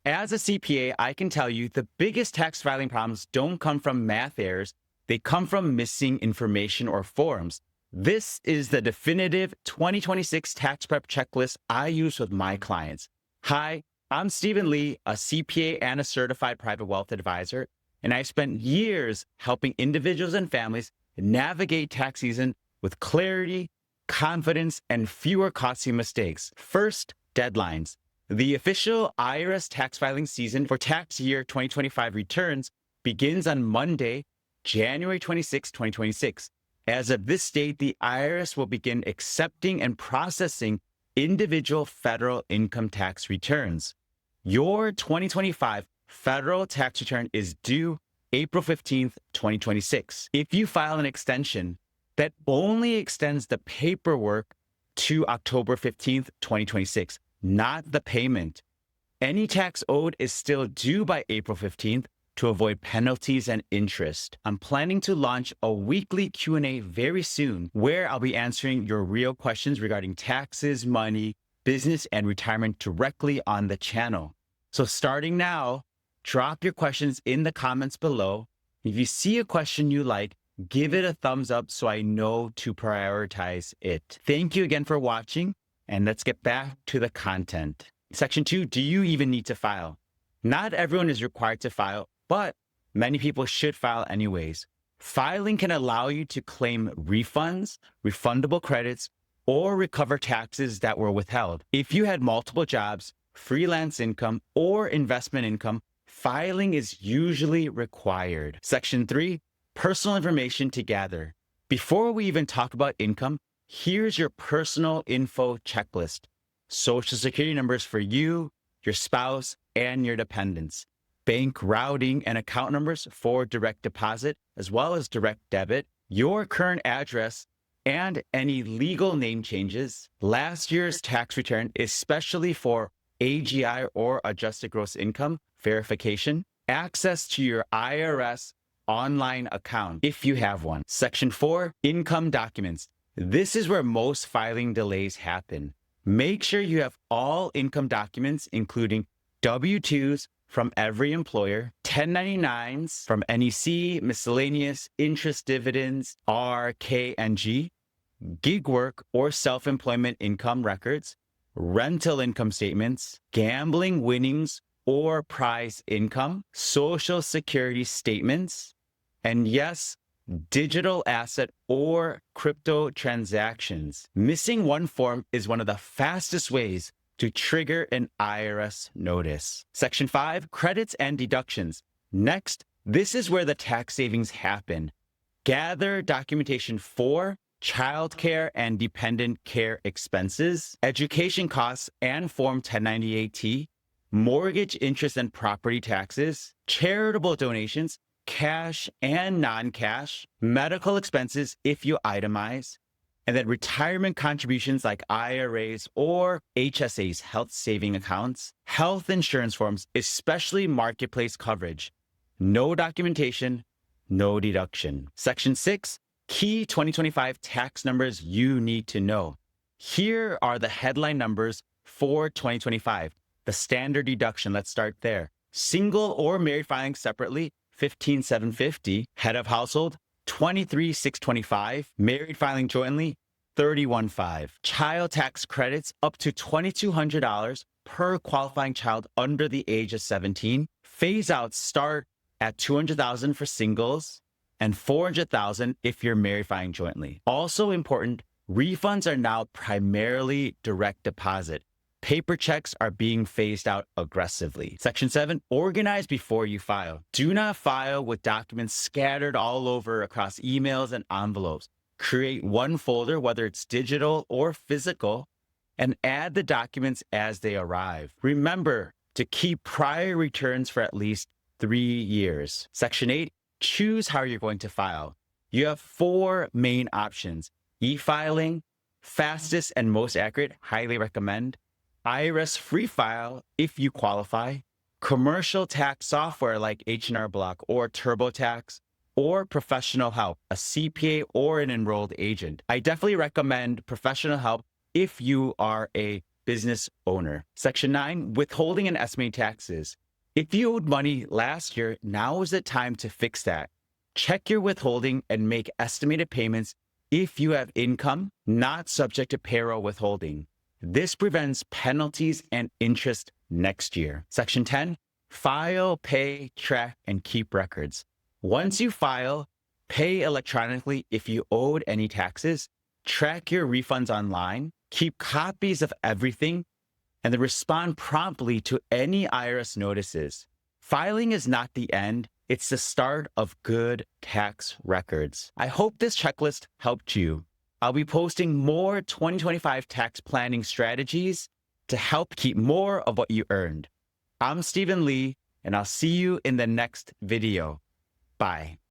As a CPA, I can tell you the biggest tax filing problems don't come from math errors. They come from missing information or forms. This is the definitive 2026 tax prep checklist I use with my clients. Hi, I'm Stephen Lee, a CPA and a certified private wealth advisor, and I spent years helping individuals and families navigate tax season with clarity, confidence, and fewer costly mistakes. First, deadlines. The official IRS tax filing season for tax year 2025 returns begins on Monday, January 26, 2026. As of this date, the IRS will begin accepting and processing individual federal income tax returns. Your 2025 federal tax return is due April 15th, 2026. If you file an extension, that only extends the paperwork to October 15th, 2026. Not the payment. Any tax owed is still due by April 15th to avoid penalties and interest. I'm planning to launch a weekly Q&A very soon where I'll be answering your real questions regarding taxes, money, business, and retirement directly on the channel. So starting now, drop your questions in the comments below. If you see a question you like, give it a thumbs up so I know to prioritize it. Thank you again for watching. And let's get back to the content. Section 2, do you even need to file? Not everyone is required to file, but many people should file anyways. Filing can allow you to claim refunds, refundable credits, or recover taxes that were withheld. If you had multiple jobs, freelance income, or investment income, filing is usually required. Section 3, personal information to gather. Before we even talk about income, here's your personal info checklist. Social security numbers for you, your spouse, and your dependents. Bank routing and account numbers for direct deposit, as well as direct debit. Your current address, and any legal name changes. Last year's tax return, especially for AGI or adjusted gross income verification. Access to your IRS online account, if you have one. Section 4, income documents. This is where most filing delays happen. Make sure you have all income documents, including W-2s from every employer, 1099s from NEC, miscellaneous, interest dividends, R, K, and G, gig work or self-employment income records, rental income statements, gambling winnings or prize income, social security statements, and yes, digital asset or crypto transactions. Missing one form is one of the fastest ways to trigger an IRS notice. Section 5, credits and deductions. Next, this is where the tax savings happen. Gather documentation for childcare and dependent care expenses, education costs and Form 1098-T, mortgage interest and property taxes, charitable donations, cash and non-cash, medical expenses if you itemize, and then retirement contributions like IRAs or HSAs, health saving accounts, health insurance forms, especially marketplace coverage. No documentation, no deduction. Section 6, key 2025 tax numbers you need to know. Here are the headline numbers for 2025. The standard deduction, let's start there. Single or married filing separately, $15,750. Head of household, $23,625. Married filing jointly, $31,500. Child tax credits up to $2,200 per qualifying child under the age of 17. Phase outs start at $200,000 for singles and $400,000 if you're married filing jointly. Also important, refunds are now primarily direct deposit. Paper checks are being phased out aggressively. Section 7, organize before you file. Do not file with documents scattered all over across emails and envelopes. Create one folder, whether it's digital or physical, and add the documents as they arrive. Remember to keep prior returns for at least 3 years. Section 8, choose how you're going to file. You have 4 main options: e-filing, fastest and most accurate, highly recommend; IRS free file if you qualify; commercial tax software like H&R Block or TurboTax; or professional help, a CPA or an enrolled agent. I definitely recommend professional help if you are a business owner. Section 9, withholding and estimating taxes. If you owed money last year, now is the time to fix that. Check your withholding and make estimated payments if you have income not subject to payroll withholding. This prevents penalties and interest next year. Section 10, file, pay, track, and keep records. Once you file, pay electronically if you owed any taxes, track your refunds online, keep copies of everything, and then respond promptly to any IRS notices. Filing is not the end, it's the start of good tax records. I hope this checklist helped you. I'll be posting more 2025 tax planning strategies to help keep more of what you earned. I'm Stephen Lee, and I'll see you in the next video. Bye.